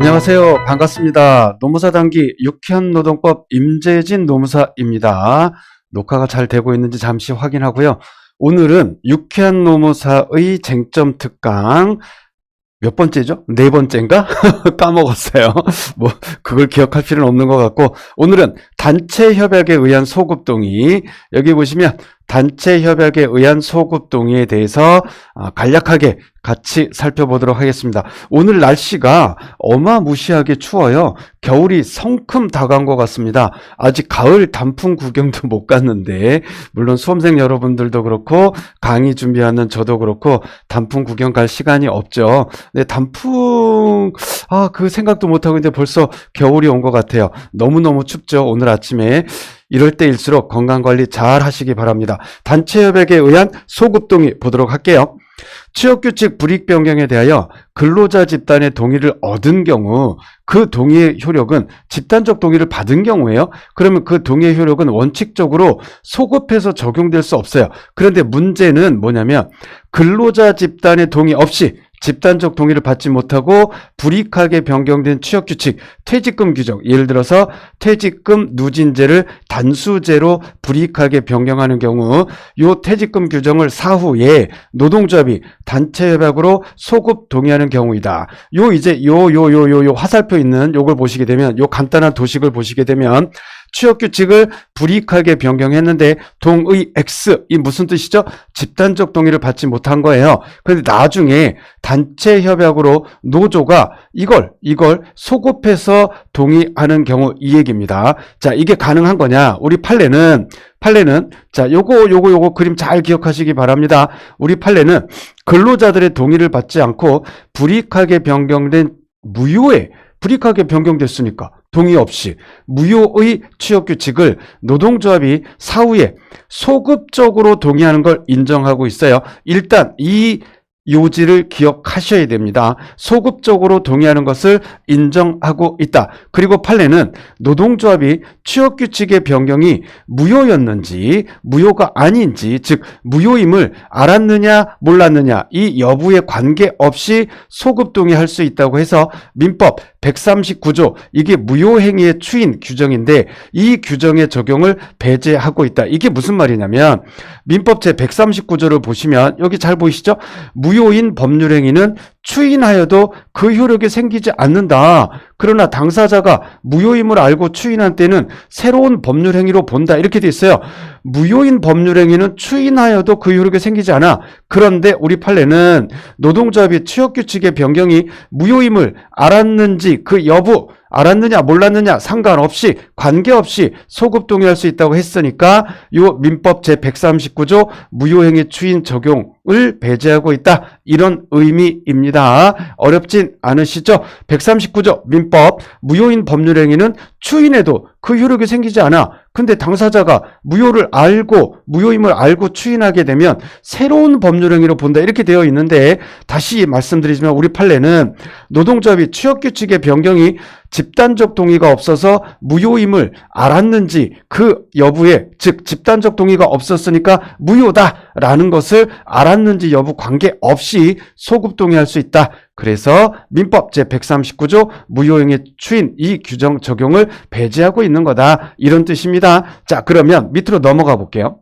안녕하세요. 반갑습니다. 노무사 단기 유쾌한 노동법 임재진 노무사입니다. 녹화가 잘 되고 있는지 잠시 확인하고요. 오늘은 유쾌한 노무사의 쟁점 특강 몇 번째죠? 네 번째인가? 까먹었어요. 뭐 그걸 기억할 필요는 없는 것 같고, 오늘은 단체 협약에 의한 소급 동의, 여기 보시면 단체 협약에 의한 소급 동의에 대해서 간략하게 같이 살펴보도록 하겠습니다. 오늘 날씨가 어마무시하게 추워요. 겨울이 성큼 다가온 것 같습니다. 아직 가을 단풍 구경도 못 갔는데, 물론 수험생 여러분들도 그렇고 강의 준비하는 저도 그렇고 단풍 구경 갈 시간이 없죠. 네, 단풍 그 생각도 못하고 있는데 벌써 겨울이 온 것 같아요. 너무너무 춥죠. 오늘 아침에. 이럴 때일수록 건강관리 잘 하시기 바랍니다. 단체 협약에 의한 소급 동의 보도록 할게요. 취업규칙 불이익 변경에 대하여 근로자 집단의 동의를 얻은 경우 그 동의의 효력은 집단적 동의를 받은 경우에요. 그러면 그 동의의 효력은 원칙적으로 소급해서 적용될 수 없어요. 그런데 문제는 뭐냐면 근로자 집단의 동의 없이 집단적 동의를 받지 못하고 불이익하게 변경된 취업규칙, 퇴직금 규정, 예를 들어서 퇴직금 누진제를 단수제로 불이익하게 변경하는 경우 이 퇴직금 규정을 사후에 노동조합이 단체 협약으로 소급 동의하는 경우이다. 요 화살표 있는 요걸 보시게 되면, 요 간단한 도식을 보시게 되면 취업규칙을 불이익하게 변경했는데 동의 X, 이 무슨 뜻이죠? 집단적 동의를 받지 못한 거예요. 그런데 나중에 단체 협약으로 노조가 이걸 소급해서 동의하는 경우, 이 얘기입니다. 자, 이게 가능한 거냐? 우리 판례는 자, 요거 그림 잘 기억하시기 바랍니다. 우리 판례는 근로자들의 동의를 받지 않고 불이익하게 변경된 불이익하게 변경됐으니까 동의 없이 무효의 취업규칙을 노동조합이 사후에 소급적으로 동의하는 걸 인정하고 있어요. 일단 이 요지를 기억하셔야 됩니다. 소급적으로 동의하는 것을 인정하고 있다. 그리고 판례는 노동조합이 취업규칙의 변경이 무효였는지 무효가 아닌지, 즉 무효임을 알았느냐 몰랐느냐 이 여부에 관계없이 소급 동의할 수 있다고 해서 민법 139조, 이게 무효행위의 추인 규정인데 이 규정의 적용을 배제하고 있다. 이게 무슨 말이냐면 민법 제139조를 보시면 여기 잘 보이시죠? 무효인 법률행위는 추인하여도 그 효력이 생기지 않는다. 그러나 당사자가 무효임을 알고 추인한 때는 새로운 법률행위로 본다. 이렇게 돼 있어요. 무효인 법률행위는 추인하여도 그 효력이 생기지 않아. 그런데 우리 판례는 노동조합이 취업규칙의 변경이 무효임을 알았는지 그 여부, 알았느냐 몰랐느냐 상관없이 관계없이 소급 동의할 수 있다고 했으니까 요 민법 제139조 무효행위 추인 적용을 배제하고 있다. 이런 의미입니다. 어렵진 않으시죠? 139조 민법 무효인 법률행위는 추인해도 그 효력이 생기지 않아. 근데 당사자가 무효임을 알고 추인하게 되면 새로운 법률행위로 본다. 이렇게 되어 있는데, 다시 말씀드리지만 우리 판례는 노동조합이 취업규칙의 변경이 집단적 동의가 없어서 무효임을 알았는지 그 여부에, 즉 집단적 동의가 없었으니까 무효다라는 것을 알았는지 여부 관계없이 소급 동의할 수 있다. 그래서 민법 제139조 무효행위 추인 이 규정 적용을 배제하고 있는 거다. 이런 뜻입니다. 자, 그러면 밑으로 넘어가 볼게요.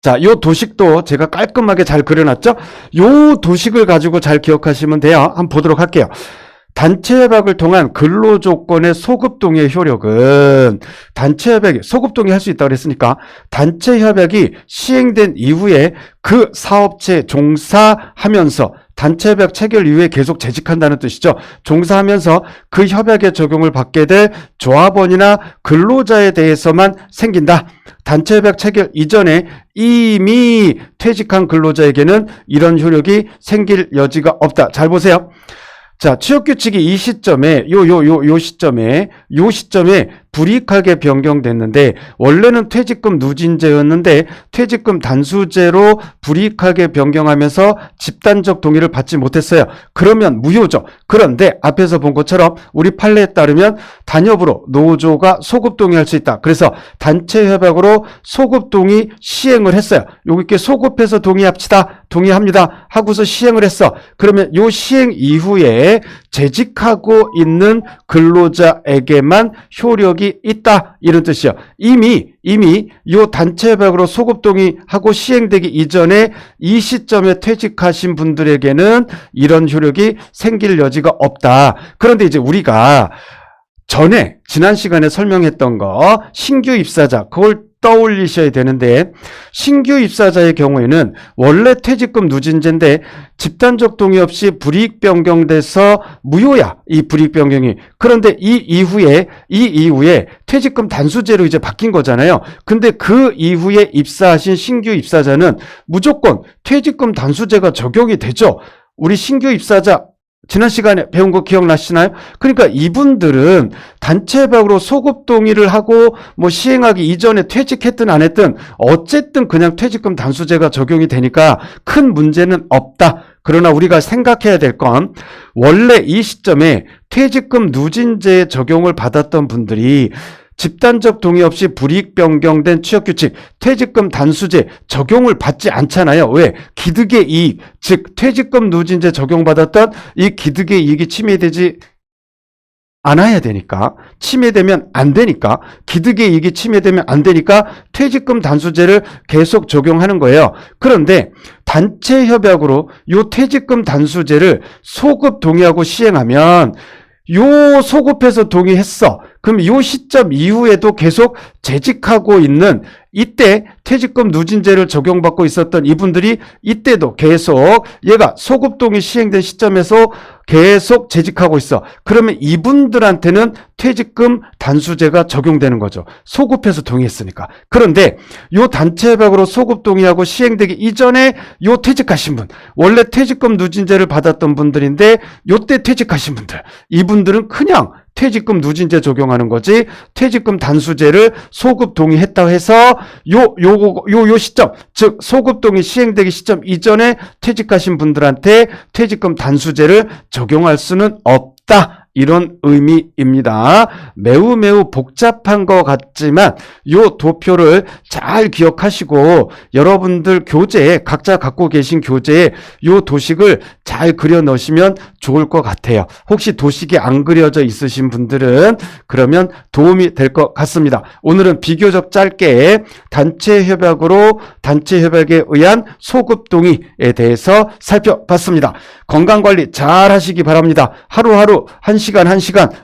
자, 요 도식도 제가 깔끔하게 잘 그려놨죠? 요 도식을 가지고 잘 기억하시면 돼요. 한번 보도록 할게요. 단체 협약을 통한 근로조건의 소급동의 효력은 단체 협약이 소급동의 할 수 있다고 그랬으니까 단체 협약이 시행된 이후에 그 사업체에 종사하면서 단체 협약 체결 이후에 계속 재직한다는 뜻이죠. 종사하면서 그 협약의 적용을 받게 될 조합원이나 근로자에 대해서만 생긴다. 단체 협약 체결 이전에 이미 퇴직한 근로자에게는 이런 효력이 생길 여지가 없다. 잘 보세요. 자, 취업규칙이 이 시점에, 요 시점에 불이익하게 변경됐는데 원래는 퇴직금 누진제였는데 퇴직금 단수제로 불이익하게 변경하면서 집단적 동의를 받지 못했어요. 그러면 무효죠. 그런데 앞에서 본 것처럼 우리 판례에 따르면 단협으로 노조가 소급 동의할 수 있다. 그래서 단체 협약으로 소급 동의 시행을 했어요. 여기 소급해서 동의합시다. 동의합니다. 하고서 시행을 했어. 그러면 요 시행 이후에 재직하고 있는 근로자에게만 효력이 있다. 이런 뜻이요. 이미 요 단체 협약으로 소급 동의하고 시행되기 이전에 이 시점에 퇴직하신 분들에게는 이런 효력이 생길 여지가 없다. 그런데 이제 우리가 전에 지난 시간에 설명했던 거 신규 입사자 그걸 떠올리셔야 되는데 신규 입사자의 경우에는 원래 퇴직금 누진제인데 집단적 동의 없이 불이익 변경돼서 무효야. 이 불이익 변경이. 그런데 이 이후에 퇴직금 단수제로 이제 바뀐 거잖아요. 근데 그 이후에 입사하신 신규 입사자는 무조건 퇴직금 단수제가 적용이 되죠. 우리 신규 입사자 지난 시간에 배운 거 기억나시나요? 그러니까 이분들은 단체협약으로 소급 동의를 하고 뭐 시행하기 이전에 퇴직했든 안 했든 어쨌든 그냥 퇴직금 단수제가 적용이 되니까 큰 문제는 없다. 그러나 우리가 생각해야 될 건 원래 이 시점에 퇴직금 누진제 적용을 받았던 분들이 집단적 동의 없이 불이익 변경된 취업규칙, 퇴직금 단수제 적용을 받지 않잖아요. 왜? 기득의 이익, 즉 퇴직금 누진제 적용받았던 이 기득의 이익이 침해되지 않아야 되니까, 침해되면 안 되니까, 기득의 이익이 침해되면 안 되니까 퇴직금 단수제를 계속 적용하는 거예요. 그런데 단체 협약으로 요 퇴직금 단수제를 소급 동의하고 시행하면 요 소급해서 동의했어. 그럼 요 시점 이후에도 계속 재직하고 있는 이때 퇴직금 누진제를 적용받고 있었던 이분들이 이때도 계속 얘가 소급 동의 시행된 시점에서 계속 재직하고 있어. 그러면 이분들한테는 퇴직금 단수제가 적용되는 거죠. 소급해서 동의했으니까. 그런데 요 단체 협약으로 소급 동의하고 시행되기 이전에 요 퇴직하신 분, 원래 퇴직금 누진제를 받았던 분들인데 요때 퇴직하신 분들, 이분들은 그냥 퇴직금 누진제 적용하는 거지 퇴직금 단수제를 소급 동의했다고 해서 요 시점, 즉 소급 동의 시행되기 시점 이전에 퇴직하신 분들한테 퇴직금 단수제를 적용할 수는 없다. 이런 의미입니다. 매우 복잡한 것 같지만 요 도표를 잘 기억하시고 여러분들 교재에 각자 갖고 계신 교재에 요 도식을 잘 그려 넣으시면 좋을 것 같아요. 혹시 도식이 안 그려져 있으신 분들은 그러면 도움이 될 것 같습니다. 오늘은 비교적 짧게 단체 협약에 의한 소급 동의에 대해서 살펴봤습니다. 건강관리 잘 하시기 바랍니다. 하루하루 한 시간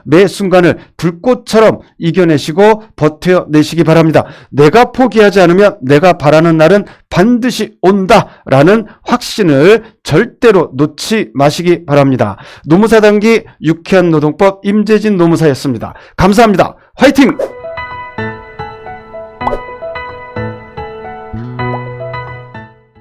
매 순간을 불꽃처럼 이겨내시고 버텨내시기 바랍니다. 내가 포기하지 않으면 내가 바라는 날은 반드시 온다라는 확신을 절대로 놓지 마시기 바랍니다. 노무사 단기 유쾌한 노동법 임재진 노무사였습니다. 감사합니다. 화이팅!